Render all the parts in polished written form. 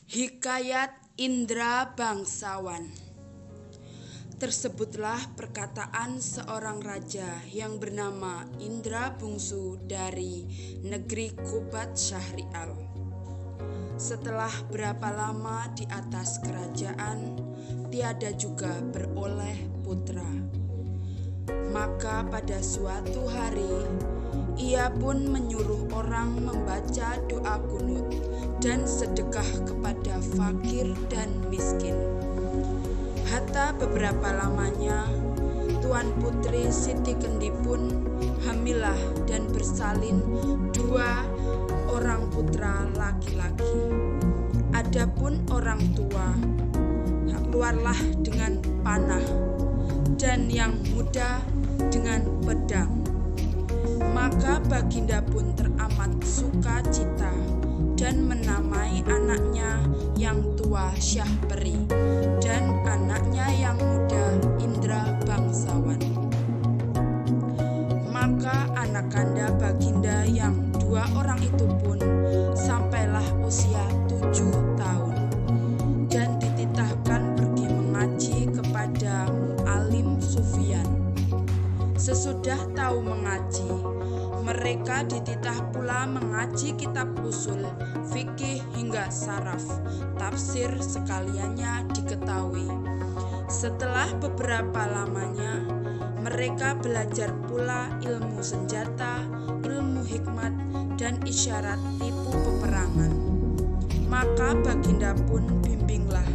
Hikayat Indra Bangsawan. Tersebutlah perkataan seorang raja yang bernama Indra Bungsu dari negeri Kubat Syahrial. Setelah berapa lama di atas kerajaan, tiada juga beroleh putra. Maka pada suatu hari, ia pun menyuruh orang membaca doa kunut dan sedekah kepada fakir dan miskin. Hatta beberapa lamanya, Tuan Putri Siti Kendi pun hamilah dan bersalin 2 orang putra laki-laki. Adapun orang tua, keluarlah dengan panah, dan yang muda dengan pedang. Maka Baginda pun teramat sukacita dan menamai anaknya yang tua Syahperi dan anaknya yang muda Indra Bangsawan. Maka anak kanda Baginda yang 2 orang itu pun sampailah usia 7 tahun dan dititahkan pergi mengaji kepada Mu'alim Sufyan. Sesudah tahu mengaji, mereka dititah pula mengaji kitab usul, fikih hingga saraf, tafsir sekaliannya diketahui. Setelah beberapa lamanya, mereka belajar pula ilmu senjata, ilmu hikmat, dan isyarat tipu peperangan. Maka Baginda pun bimbinglah,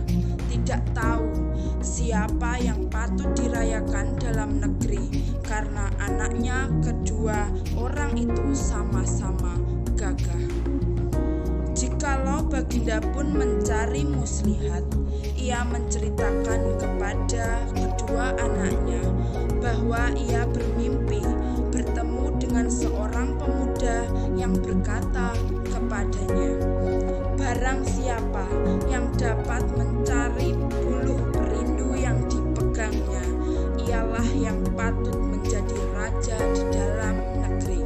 tidak tahu siapa yang patut dirayakan dalam negeri, karena anaknya kedua orang itu sama-sama gagah. Jikalau Baginda pun mencari muslihat, ia menceritakan kepada kedua anaknya bahwa ia bermimpi bertemu dengan seorang pemuda yang berkata kepadanya, "Barang siapa yang dapat mencari buluh perindu yang dipegangnya, ialah yang patut menjadi raja di dalam negeri."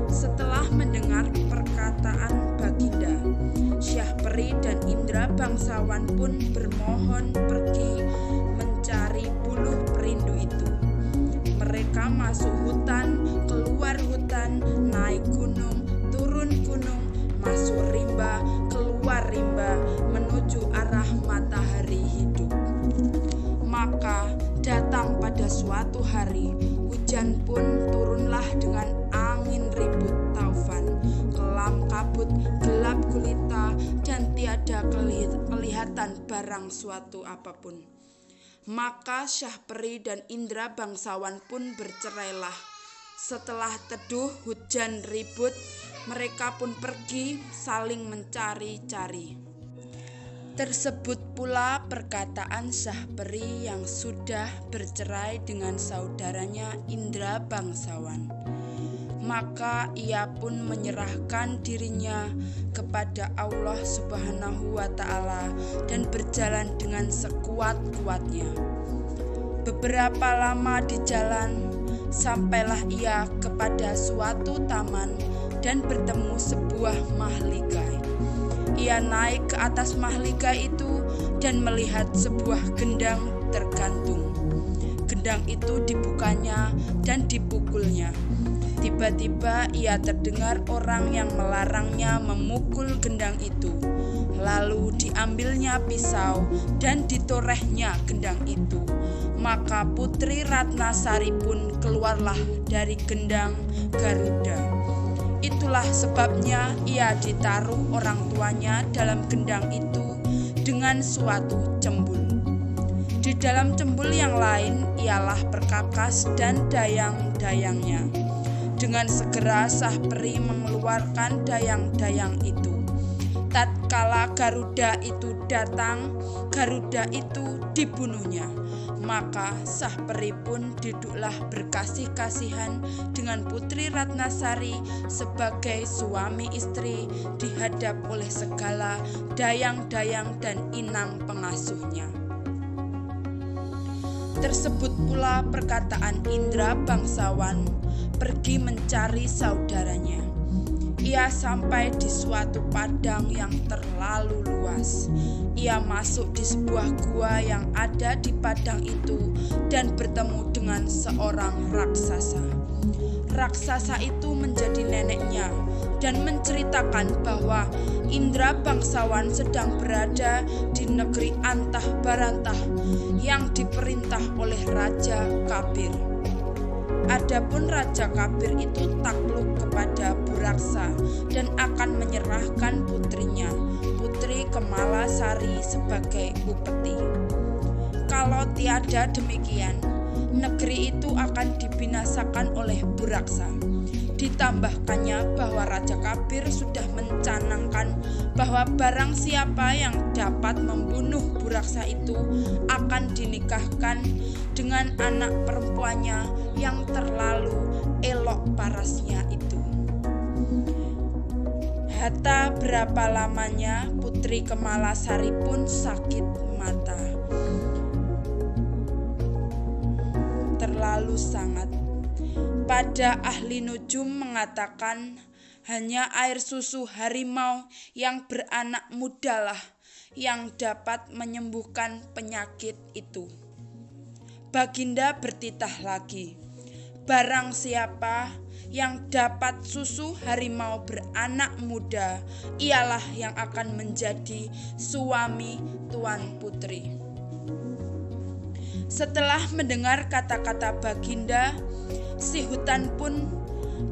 Setelah mendengar perkataan Baginda, Syahperi dan Indra Bangsawan pun bermohon pergi mencari buluh perindu itu. Mereka masuk hutan, keluar hutan, naik gunung, turun gunung, masuk rimba, keluar rimba, menuju arah matahari hidup. Maka datang pada suatu hari, hujan pun turunlah dengan angin ribut taufan, kelam kabut, gelap gulita, dan tiada kelihatan barang suatu apapun. Maka Syahperi dan Indra Bangsawan pun bercerailah. Setelah teduh hujan ribut, mereka pun pergi saling mencari-cari. Tersebut pula perkataan Syahperi yang sudah bercerai dengan saudaranya Indra Bangsawan. Maka ia pun menyerahkan dirinya kepada Allah Subhanahu wa Ta'ala dan berjalan dengan sekuat-kuatnya. Beberapa lama di jalan, sampailah ia kepada suatu taman dan bertemu sebuah mahligai. Ia naik ke atas mahligai itu dan melihat sebuah gendang tergantung. Gendang itu dibukanya dan dipukulnya. Tiba-tiba ia terdengar orang yang melarangnya memukul gendang itu. Lalu diambilnya pisau dan ditorehnya gendang itu. Maka Putri Ratnasari pun keluarlah dari gendang Garuda. Itulah sebabnya ia ditaruh orang tuanya dalam gendang itu dengan suatu cembul. Di dalam cembul yang lain ialah perkakas dan dayang-dayangnya. Dengan segera Syahperi mengeluarkan dayang-dayang itu. Tatkala Garuda itu datang, Garuda itu dibunuhnya. Maka Syahperi pun duduklah berkasih-kasihan dengan Putri Ratnasari sebagai suami istri dihadap oleh segala dayang-dayang dan inang pengasuhnya. Tersebut pula perkataan Indra Bangsawan pergi mencari saudaranya. Ia sampai di suatu padang yang terlalu luas. Ia masuk di sebuah gua yang ada di padang itu dan bertemu dengan seorang raksasa. Raksasa itu menjadi neneknya dan menceritakan bahwa Indra bangsawan sedang berada di negeri Antah Barantah yang diperintah oleh Raja Kabir. Adapun Raja Kabir itu takluk kepada Buraksa dan akan menyerahkan putrinya, Putri Kemalasari, sebagai upeti. Kalau tiada demikian, negeri itu akan dibinasakan oleh Buraksa. Ditambahkannya bahwa Raja Kabir sudah mencanangkan bahwa barang siapa yang dapat membunuh Buraksa itu akan dinikahkan dengan anak perempuannya yang terlalu elok parasnya itu. Hatta berapa lamanya Putri Kemalasari pun sakit mata. Terlalu sangat. Pada ahli nujum mengatakan hanya air susu harimau yang beranak mudalah yang dapat menyembuhkan penyakit itu. Baginda bertitah lagi, barang siapa yang dapat susu harimau beranak muda, ialah yang akan menjadi suami Tuan Putri. Setelah mendengar kata-kata Baginda, si hutan pun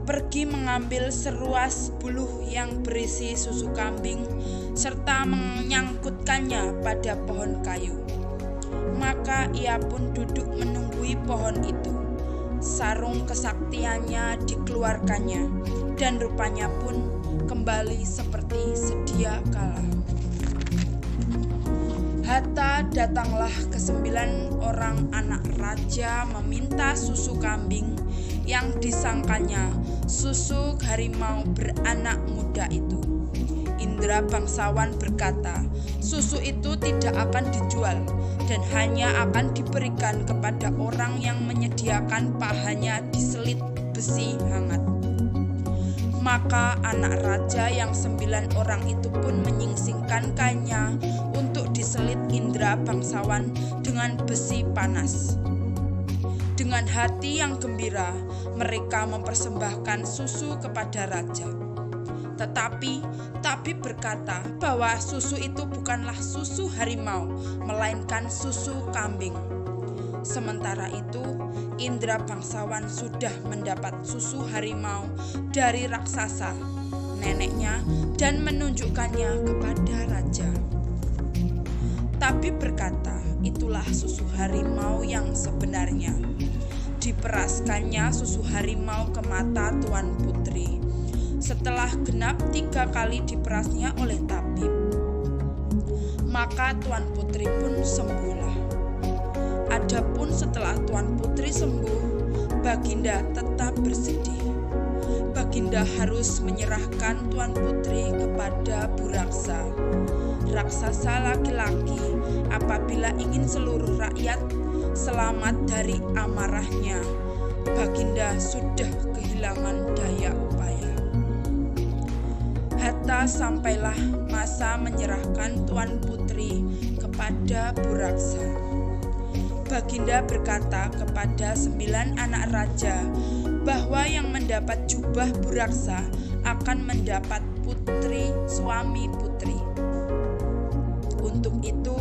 pergi mengambil seruas buluh yang berisi susu kambing serta menyangkutkannya pada pohon kayu. Maka ia pun duduk menunggui pohon itu. Sarung kesaktiannya dikeluarkannya dan rupanya pun kembali seperti sedia kala. Hatta datanglah ke-9 orang anak raja meminta susu kambing yang disangkanya susu harimau beranak muda itu. Indra bangsawan berkata, susu itu tidak akan dijual dan hanya akan diberikan kepada orang yang menyediakan pahanya diselit besi hangat. Maka anak raja yang 9 orang itu pun menyingsingkan kainnya untuk diselit Indra bangsawan dengan besi panas. Dengan hati yang gembira, mereka mempersembahkan susu kepada raja. Tetapi tabib berkata bahwa susu itu bukanlah susu harimau, melainkan susu kambing. Sementara itu, Indra bangsawan sudah mendapat susu harimau dari raksasa, neneknya, dan menunjukkannya kepada raja. Tabib berkata, itulah susu harimau yang sebenarnya. Diperaskannya susu harimau ke mata Tuan Putri. Setelah genap 3 kali diperasnya oleh tabib, maka Tuan Putri pun sembuhlah. Adapun setelah Tuan Putri sembuh, Baginda tetap bersedih. Baginda harus menyerahkan Tuan Putri kepada Buraksa, raksasa laki-laki, apabila ingin seluruh rakyat selamat dari amarahnya. Baginda sudah kehilangan daya upaya. Hatta sampailah masa menyerahkan Tuan Putri kepada Buraksa. Baginda berkata kepada 9 anak raja bahwa yang mendapat jubah Buraksa akan mendapat putri suami putri. Untuk itu,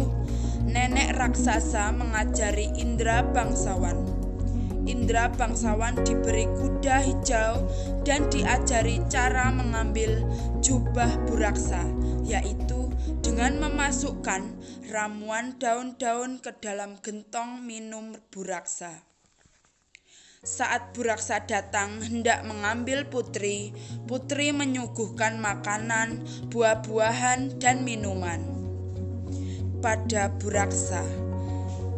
nenek raksasa mengajari Indra bangsawan. Indra bangsawan diberi kuda hijau dan diajari cara mengambil jubah Buraksa, yaitu dengan memasukkan ramuan daun-daun ke dalam gentong minum Buraksa. Saat Buraksa datang hendak mengambil putri, putri menyuguhkan makanan, buah-buahan, dan minuman pada Buraksa.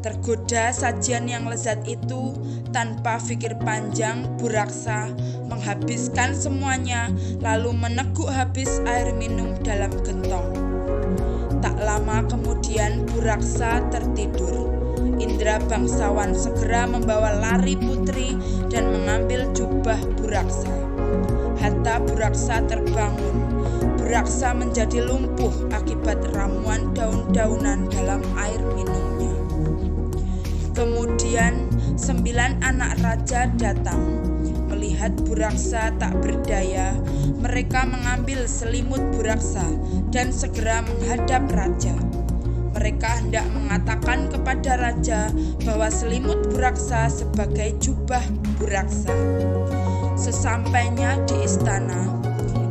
Tergoda sajian yang lezat itu, tanpa pikir panjang Buraksa menghabiskan semuanya, lalu meneguk habis air minum dalam gentong. Tak lama kemudian Buraksa tertidur. Indra bangsawan segera membawa lari putri dan mengambil jubah Buraksa. Hatta Buraksa terbangun. Buraksa menjadi lumpuh akibat ramuan daun-daunan dalam air minumnya. Kemudian 9 anak raja datang. Melihat Buraksa tak berdaya, mereka mengambil selimut Buraksa dan segera menghadap raja. Mereka hendak mengatakan kepada raja bahwa selimut Buraksa sebagai jubah Buraksa. Sesampainya di istana,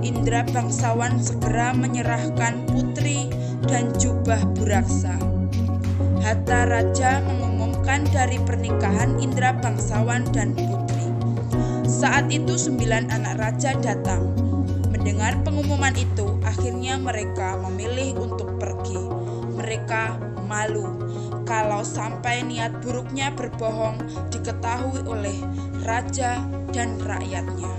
Indra bangsawan segera menyerahkan putri dan jubah Buraksa. Hatta raja mengumumkan dari pernikahan Indra bangsawan dan putri. Saat itu 9 anak raja datang. Mendengar pengumuman itu, akhirnya mereka memilih untuk pergi. Mereka malu kalau sampai niat buruknya berbohong diketahui oleh raja dan rakyatnya.